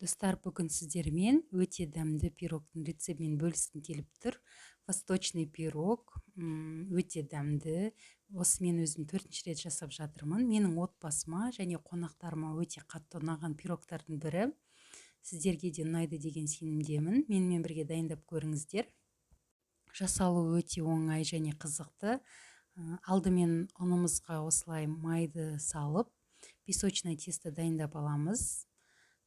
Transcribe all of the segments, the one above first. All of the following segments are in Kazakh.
Достар, бүгін сіздермен өте дәмді пирогтың рецептімен бөліскім келіп тұр. Восточный пирог өте дәмді. Осы мен өзім 4-ші рет жасап жатырмын. Менің отбасыма және қонақтарыма өте қатты ұнаған пирогтардың бірі. Сіздерге де ұнайды деген сенімдемін. Менімен бірге дайындап көріңіздер. Жасалу өте оңай және қызықты. Алдымен ұнымызға осылай майды салып, песочное тесто дайындап аламыз.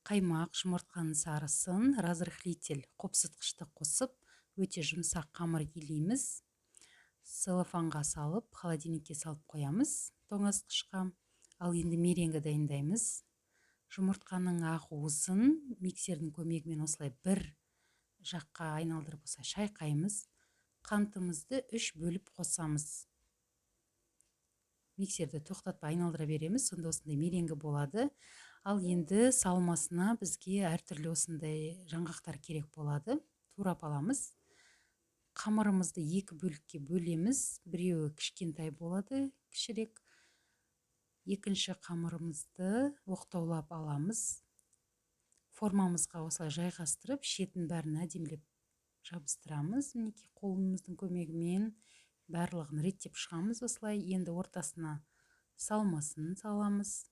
Қаймақ, жұмыртқаның сарысын, разрыхлитель қопсытқышты қосып, өте жұмсақ қамыр илейміз. Целлофанға салып, холодильникке салып қоямыз, тоңазытқышқа. Ал енді меренге дайындаймыз. Жұмыртқаның ақ уызын миксердің көмегімен осылай бір жаққа айналдырып осылай шайқаймыз. Қантымызды 3 бөліп қосамыз. Миксерді тоқтатпай айналдыра береміз, сонда осындай меренге болады. Ал енді салмасына бізге әртүрлі осындай жаңғақтар керек болады. Турап аламыз. Қамырымызды 2 бөлікке бөлеміз. Біреуі кішкентай болады, кішірек. Екінші қамырымызды оқтаулап аламыз. Формамызға осылай жайғастырып, шетін бәрін әдемілеп жабыстырамыз. Мінекей қолымыздың көмегімен барлығын реттеп шығамыз. Осылай енді ортасына салмасын саламыз.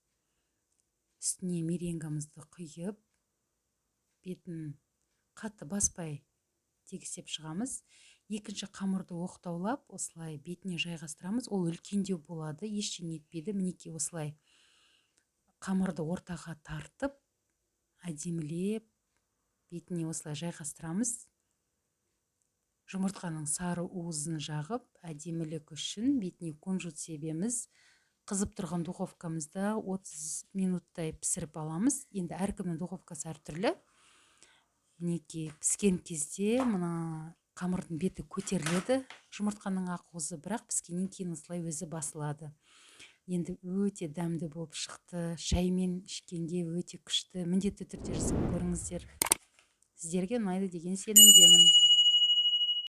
Үстіне меренгамызды құйып, бетін қатты баспай тегістеп шығамыз. Екінші қамырды оқтаулап, осылай бетіне жайғастырамыз. Ол үлкендеу болады, ештеңе етпейді. Мінекей осылай қамырды ортаға тартып, әдемілеп бетіне осылай жайғастырамыз. Жұмыртқаның сары уызын жағып, әдемілік үшін бетіне кунжут себеміз. Қызып тұрған духовкамызда 30 минуттай пісіріп аламыз. Енді әркімнің духовкасы әртүрлі. Мінекей піскен кезде мына қамырдың беті көтеріледі. Жұмыртқаның ақ уызы, бірақ піскеннен кейін осылай өзі басылады. Енді өте дәмді болып шықты. Шаймен ішкенге өте күшті. Міндетті түрде жасап көріңіздер. Сіздерге ұнайды деген сенімдемін.